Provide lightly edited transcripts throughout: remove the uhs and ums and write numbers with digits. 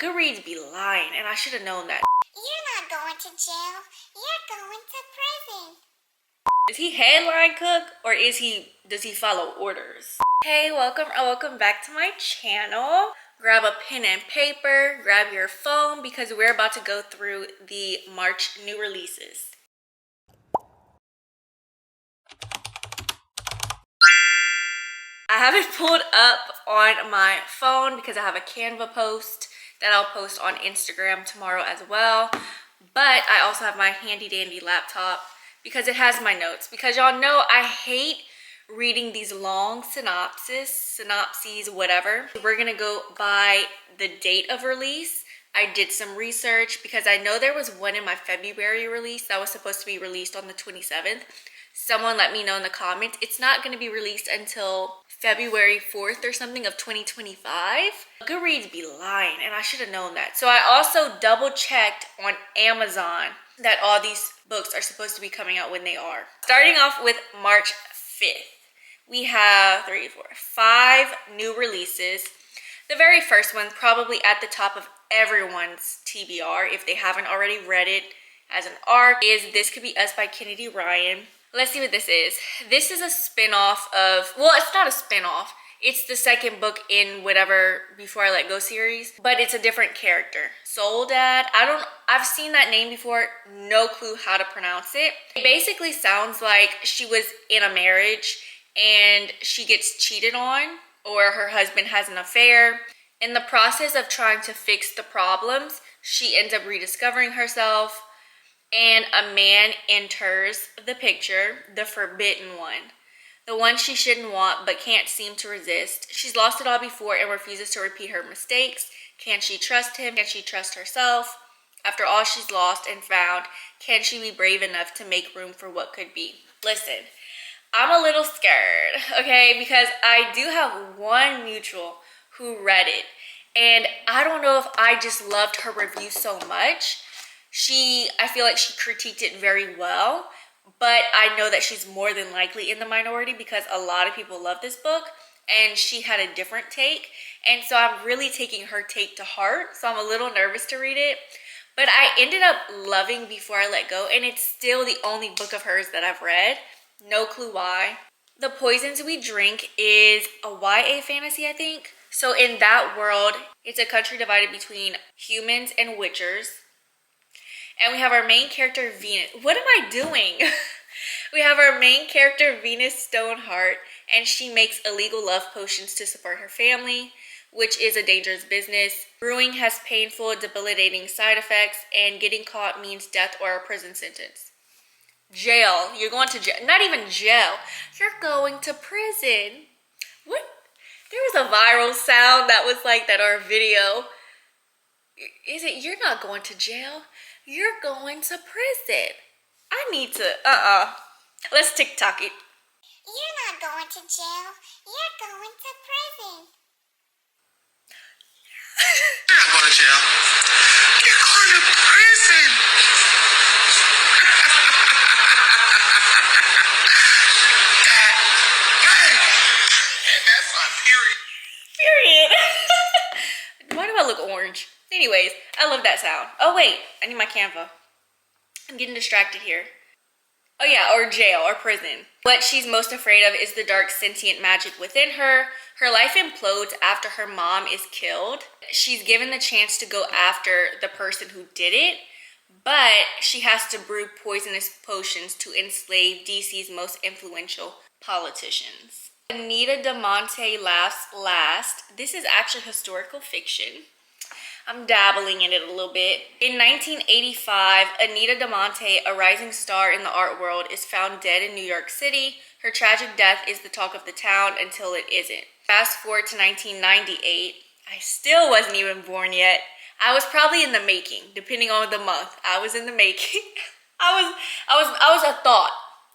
Goodreads be lying, and I should have known that. You're not going to jail. You're going to prison. Is he headline cook or does he follow orders? Hey, welcome back to my channel. Grab a pen and paper, grab your phone because we're about to go through the March new releases. I have it pulled up on my phone because I have a Canva post that I'll post on Instagram tomorrow as well. But I also have my handy dandy laptop because it has my notes. Because y'all know I hate reading these long synopses, whatever. We're gonna go by the date of release. I did some research because I know there was one in my February release that was supposed to be released on the 27th. Someone let me know in the comments. It's not going to be released until February 4th or something of 2025. Goodreads be lying, and I should have known that. So I also double checked on Amazon that all these books are supposed to be coming out when they are. Starting off with March 5th, we have 5 new releases. The very first one, probably at the top of everyone's TBR, if they haven't already read it as an arc, is This Could Be Us by Kennedy Ryan. Let's see what this is. This is a spin-off of, well, it's not a spin-off. It's the second book in whatever Before I Let Go series, but it's a different character. Soul Dad, I've seen that name before, no clue how to pronounce it. It basically sounds like she was in a marriage and she gets cheated on, or her husband has an affair. In the process of trying to fix the problems, she ends up rediscovering herself, and a man enters the picture, the forbidden one. The one she shouldn't want but can't seem to resist. She's lost it all before and refuses to repeat her mistakes. Can she trust him? Can she trust herself? After all she's lost and found, can she be brave enough to make room for what could be? Listen, I'm a little scared, okay? Because I do have one mutual who read it. And I don't know if I just loved her review so much. I feel like she critiqued it very well, but I know that she's more than likely in the minority because a lot of people love this book and she had a different take. And so I'm really taking her take to heart. So I'm a little nervous to read it, but I ended up loving Before I Let Go, and it's still the only book of hers that I've read. No clue why. The Poisons We Drink is a YA fantasy, I think. So in that world, it's a country divided between humans and witchers. And we have our main character, Venus. What am I doing? We have our main character, Venus Stoneheart, and she makes illegal love potions to support her family, which is a dangerous business. Brewing has painful, debilitating side effects, and getting caught means death or a prison sentence. Jail. You're going to jail. Not even jail. You're going to prison. What? There was a viral sound that was like that, or a video. Is it, you're not going to jail? You're going to prison. I need to, Let's TikTok it. You're not going to jail. You're going to prison. You're not going to jail. You're going to prison. That's my period. Period. Why do I look orange? Anyways, I love that sound. Oh wait, I need my Canva. I'm getting distracted here. Oh yeah, or jail or prison. What she's most afraid of is the dark sentient magic within her. Her life implodes after her mom is killed. She's given the chance to go after the person who did it, but she has to brew poisonous potions to enslave DC's most influential politicians. Anita DeMonte Laughs Last. This is actually historical fiction. I'm dabbling in it a little bit. In 1985, Anita DeMonte, a rising star in the art world, is found dead in New York City. Her tragic death is the talk of the town until it isn't. Fast forward to 1998. I still wasn't even born yet. I was probably in the making, depending on the month. I was in the making. I was a thought.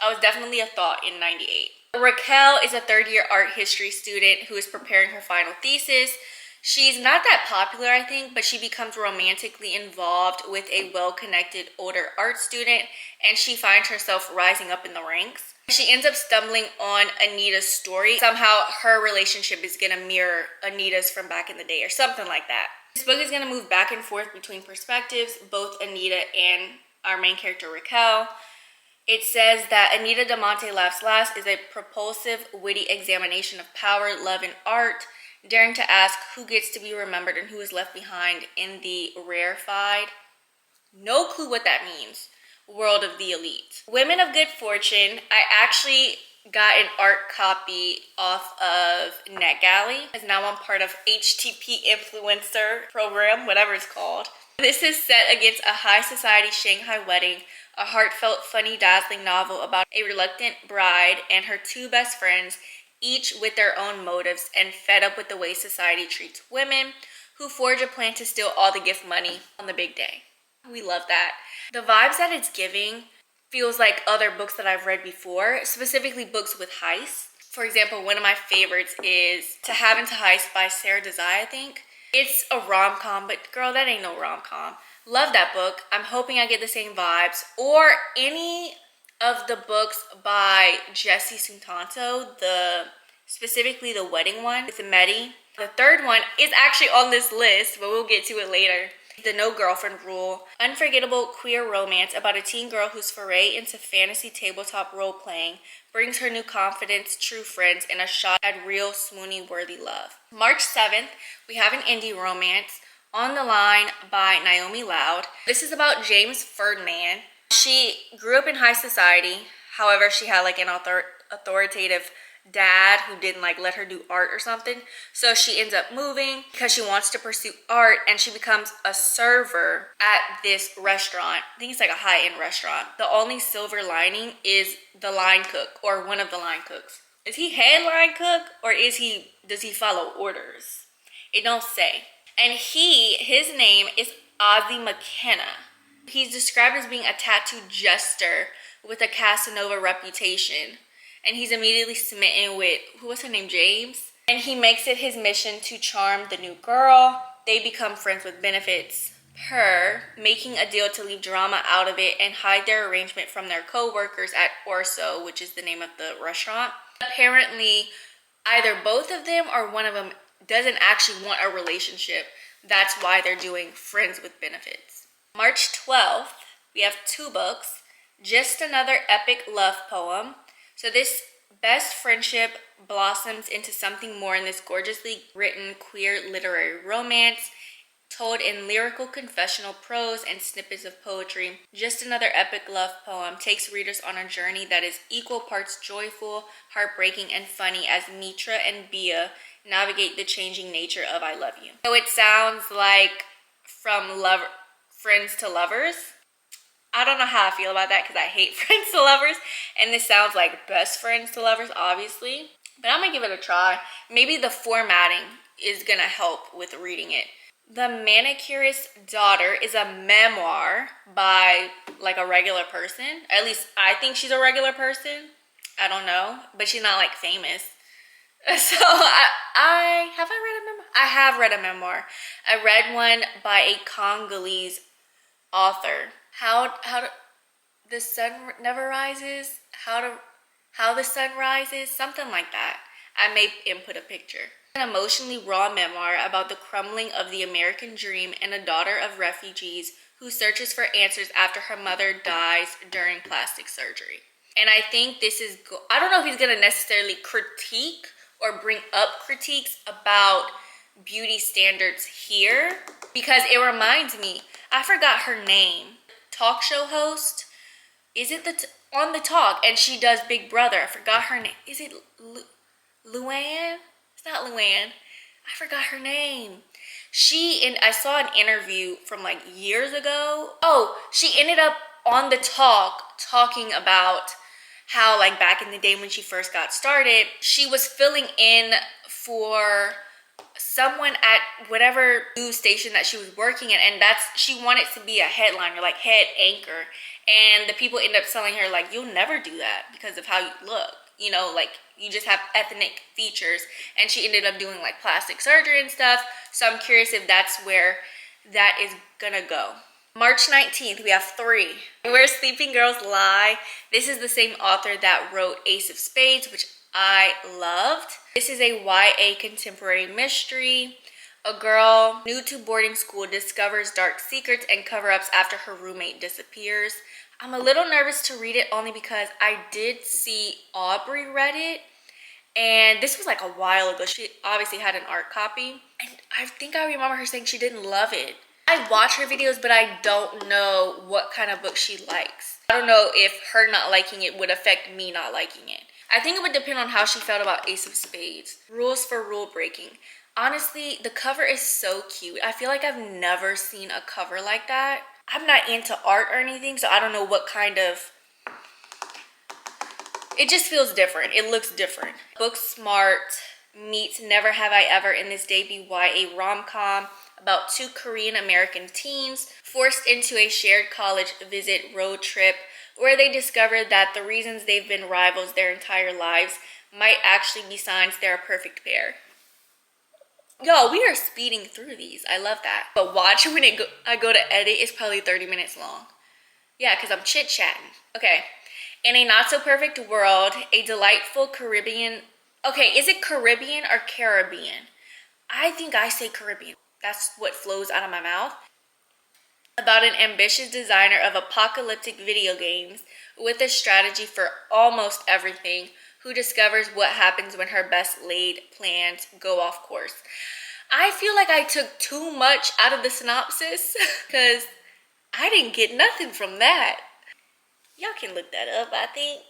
I was definitely a thought in 98. Raquel is a third-year art history student who is preparing her final thesis. She's not that popular, I think, but she becomes romantically involved with a well-connected older art student, and she finds herself rising up in the ranks. She ends up stumbling on Anita's story. Somehow her relationship is gonna mirror Anita's from back in the day or something like that. This book is going to move back and forth between perspectives, both Anita and our main character Raquel. It says that Anita Damonte Laughs Last is a propulsive, witty examination of power, love, and art, daring to ask who gets to be remembered and who is left behind in the rarefied, no clue what that means, world of the elite. Women of Good Fortune, I actually got an art copy off of NetGalley, as now I'm part of HTP influencer program, whatever it's called. This is set against a high society Shanghai wedding, a heartfelt, funny, dazzling novel about a reluctant bride and her two best friends, each with their own motives and fed up with the way society treats women, who forge a plan to steal all the gift money on the big day. We love that. The vibes that it's giving feels like other books that I've read before, specifically books with heists. For example, one of my favorites is To Have and to Heist by Sarah Desai, I think. It's a rom-com, but girl, that ain't no rom-com. Love that book. I'm hoping I get the same vibes. Or any of the books by Jessie Sutanto, specifically the wedding one with Mehdi. The third one is actually on this list, but we'll get to it later. The No Girlfriend Rule, unforgettable queer romance about a teen girl whose foray into fantasy tabletop role-playing brings her new confidence, true friends, and a shot at real swoony-worthy love. March 7th, we have an indie romance, On the Line by Naomi Loud. This is about James Ferdinand. She grew up in high society. However, she had like an authoritative dad who didn't like let her do art or something, so she ends up moving because she wants to pursue art, and she becomes a server at this restaurant. I think it's like a high-end restaurant. The only silver lining is the line cook, or one of the line cooks. Is he head line cook, or does he follow orders? It don't say. And his name is Ozzy McKenna. He's described as being a tattoo jester with a Casanova reputation. And he's immediately smitten with, who was her name, James? And he makes it his mission to charm the new girl. They become friends with benefits, making a deal to leave drama out of it and hide their arrangement from their co-workers at Orso, which is the name of the restaurant. Apparently, either both of them or one of them doesn't actually want a relationship. That's why they're doing friends with benefits. March 12th, we have two books. Just Another Epic Love Poem. So this best friendship blossoms into something more in this gorgeously written queer literary romance, told in lyrical confessional prose and snippets of poetry. Just Another Epic Love Poem takes readers on a journey that is equal parts joyful, heartbreaking, and funny as Mitra and Bia navigate the changing nature of I Love You. So it sounds like from friends to lovers. I don't know how I feel about that because I hate friends to lovers, and this sounds like best friends to lovers, obviously. But I'm gonna give it a try. Maybe the formatting is gonna help with reading it. The Manicurist's Daughter is a memoir by like a regular person. At least I think she's a regular person. I don't know, but she's not like famous. So I read a memoir? I have read a memoir. I read one by a Congolese author. How the sun never rises, how the sun rises, something like that. I may input a picture. An emotionally raw memoir about the crumbling of the American dream and a daughter of refugees who searches for answers after her mother dies during plastic surgery. And I think this is, I don't know if he's gonna necessarily critique or bring up critiques about beauty standards here, because it reminds me, I forgot her name. Talk show host, is it on the talk, and she does Big Brother. I forgot her name. Is it Luann? It's not Luann. I forgot her name. I saw an interview from like years ago. Oh, she ended up on the talk talking about how like back in the day when she first got started, she was filling in for someone at whatever news station that she was working at, and she wanted to be a headliner, like head anchor, and the people end up telling her like, you'll never do that because of how you look, you know, like you just have ethnic features. And she ended up doing like plastic surgery and stuff. So I'm curious if that's where that is gonna go. March 19th, we have 3. Where Sleeping Girls Lie. This is the same author that wrote Ace of Spades, which I loved. This is a YA contemporary mystery. A girl new to boarding school discovers dark secrets and cover-ups after her roommate disappears. I'm a little nervous to read it only because I did see Aubrey read it, and this was like a while ago. She obviously had an art copy, and I think I remember her saying she didn't love it. I watch her videos, but I don't know what kind of book she likes. I don't know if her not liking it would affect me not liking it. I think it would depend on how she felt about Ace of Spades. Rules for rule breaking. Honestly, the cover is so cute. I feel like I've never seen a cover like that. I'm not into art or anything, so I don't know what kind of... It just feels different. It looks different. Book Smart meets Never Have I Ever in this debut YA rom-com about two Korean American teens forced into a shared college visit road trip where they discover that the reasons they've been rivals their entire lives might actually be signs they're a perfect pair. Yo, we are speeding through these. I love that. But watch when I go to edit, it's probably 30 minutes long. Yeah, because I'm chit-chatting. Okay. In a not-so-perfect world, a delightful Caribbean... Okay, is it Caribbean or Caribbean? I think I say Caribbean. That's what flows out of my mouth. About an ambitious designer of apocalyptic video games with a strategy for almost everything who discovers what happens when her best laid plans go off course. I feel like I took too much out of the synopsis because I didn't get nothing from that. Y'all can look that up, I think.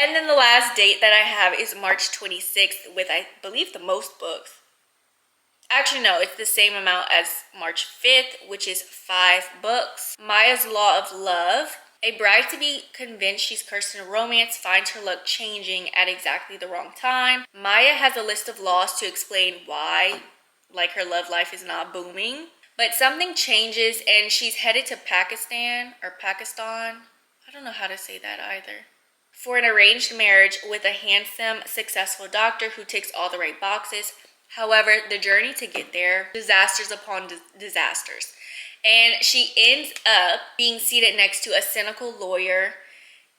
And then the last date that I have is March 26th with, I believe, the most books. Actually, no, it's the same amount as March 5th, which is 5 books. Maya's Law of Love. A bride to be convinced she's cursed in a romance finds her luck changing at exactly the wrong time. Maya has a list of laws to explain why, like, her love life is not booming. But something changes and she's headed to Pakistan. I don't know how to say that either. For an arranged marriage with a handsome, successful doctor who ticks all the right boxes. However, the journey to get there, disasters upon disasters. And she ends up being seated next to a cynical lawyer,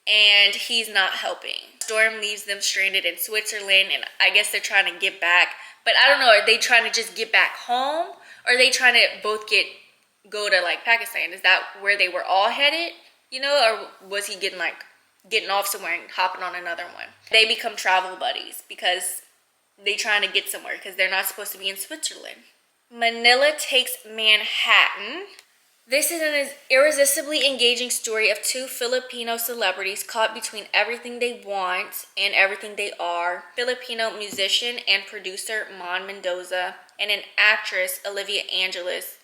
and he's not helping. Storm leaves them stranded in Switzerland, and I guess they're trying to get back. But I don't know, are they trying to just get back home? Or are they trying to both go to like Pakistan? Is that where they were all headed? You know, or was he getting off somewhere and hopping on another one? They become travel buddies because they trying to get somewhere because they're not supposed to be in Switzerland. Manila Takes Manhattan. This is an irresistibly engaging story of two Filipino celebrities caught between everything they want and everything they are. Filipino musician and producer Mon Mendoza and an actress, Olivia Angels.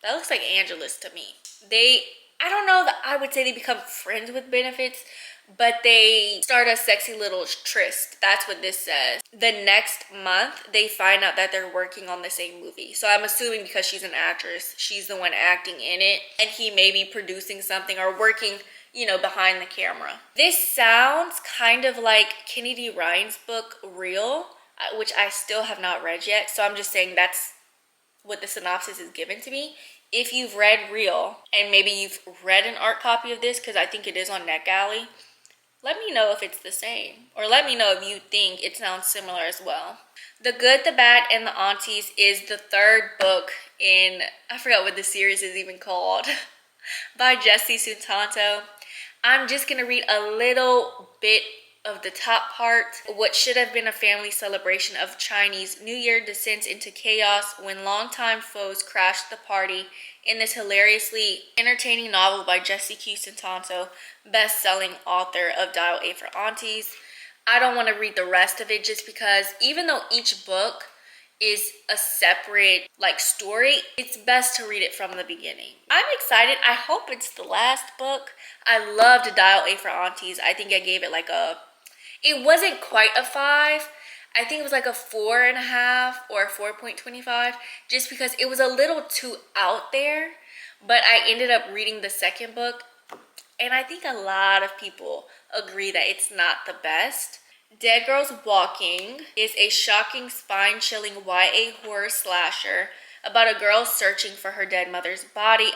That looks like Angeles to me. I don't know that I would say they become friends with benefits, but they start a sexy little tryst. That's what this says. The next month, they find out that they're working on the same movie. So I'm assuming because she's an actress, she's the one acting in it, and he may be producing something or working, you know, behind the camera. This sounds kind of like Kenny D. Ryan's book, Real, which I still have not read yet. So I'm just saying that's what the synopsis is given to me. If you've read Real, and maybe you've read an art copy of this, because I think it is on NetGalley, let me know if it's the same. Or let me know if you think it sounds similar as well. The Good, the Bad, and the Aunties is the third book in, I forgot what the series is even called, by Jessie Sutanto. I'm just going to read a little bit of the top part. What should have been a family celebration of Chinese New Year descends into chaos when longtime foes crash the party in this hilariously entertaining novel by Jessie Q. Sutanto, best-selling author of Dial A for Aunties. I don't want to read the rest of it just because even though each book is a separate like story, it's best to read it from the beginning. I'm excited. I hope it's the last book. I loved Dial A for Aunties. I think I gave it like it wasn't quite a 5. I think it was like a 4.5 or a 4.25 just because it was a little too out there. But I ended up reading the second book and I think a lot of people agree that it's not the best. Dead Girls Walking is a shocking, spine-chilling YA horror slasher about a girl searching for her dead mother's body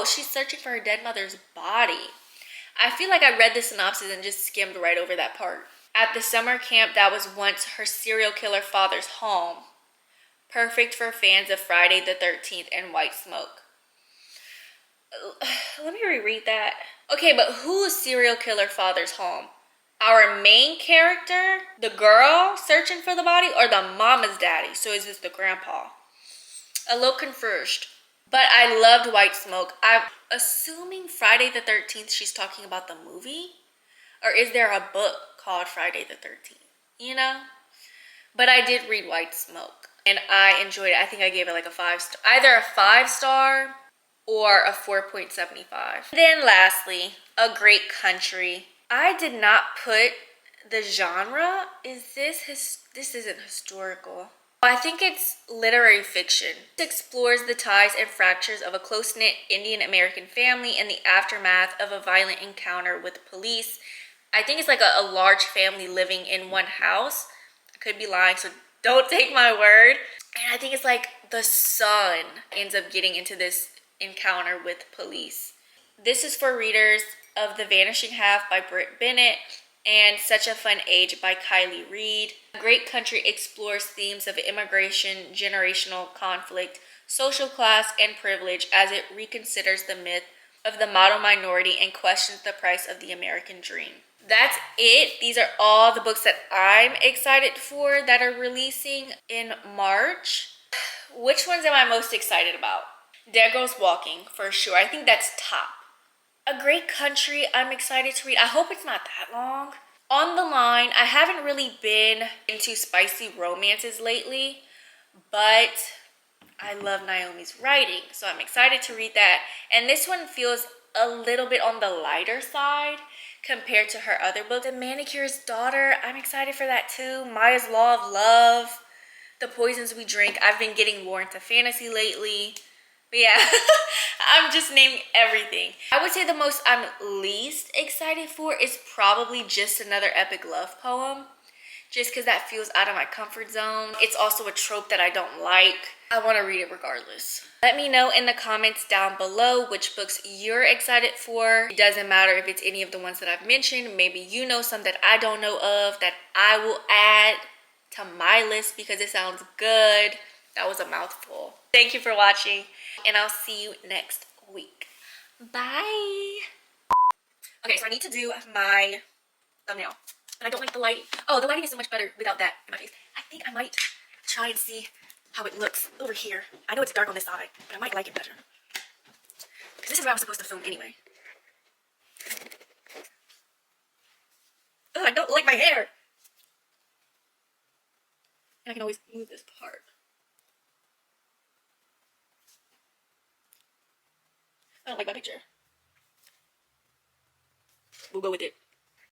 she's searching for her dead mother's body. I feel like I read the synopsis and just skimmed right over that part. At the summer camp that was once her serial killer father's home. Perfect for fans of Friday the 13th and White Smoke. Let me reread that. Okay, but whose serial killer father's home? Our main character, the girl searching for the body, or the mama's daddy? So is this the grandpa? A little confused. But I loved White Smoke. I'm assuming Friday the 13th she's talking about the movie? Or is there a book called Friday the 13th? You know? But I did read White Smoke. And I enjoyed it. I think I gave it like a 5-star. Either a 5-star or a 4.75. Then lastly, A Great Country. I did not put the genre. This isn't historical. I think it's literary fiction. It explores the ties and fractures of a close-knit Indian American family in the aftermath of a violent encounter with police. I think it's like a large family living in one house. I could be lying, so don't take my word. And I think it's like the son ends up getting into this encounter with police. This is for readers of The Vanishing Half by Britt Bennett and Such a Fun Age by Kylie Reed. A Great Country explores themes of immigration, generational conflict, social class, and privilege as it reconsiders the myth of the model minority and questions the price of the American dream. That's it. These are all the books that I'm excited for that are releasing in March. Which ones am I most excited about? Dead Girls Walking, for sure. I think that's top. A Great Country, I'm excited to read. I hope it's not that long. On the Line, I haven't really been into spicy romances lately, but I love Naomi's writing, so I'm excited to read that. And this one feels a little bit on the lighter side compared to her other book. The Manicure's Daughter, I'm excited for that too. Maya's Law of Love, The Poisons We Drink. I've been getting more into fantasy lately. But yeah, I'm just naming everything. I would say the most I'm least excited for is probably Just Another Epic Love Poem. Just because that feels out of my comfort zone. It's also a trope that I don't like. I want to read it regardless. Let me know in the comments down below which books you're excited for. It doesn't matter if it's any of the ones that I've mentioned. Maybe you know some that I don't know of that I will add to my list because it sounds good. That was a mouthful. Thank you for watching, and I'll see you next week. Bye. Okay, so I need to do my thumbnail. And I don't like the lighting. Oh, the lighting is so much better without that in my face. I think I might try and see how it looks over here. I know it's dark on this side, but I might like it better. Because this is where I was supposed to film anyway. Oh, I don't like my hair. And I can always move this part. I don't like my picture. We'll go with it.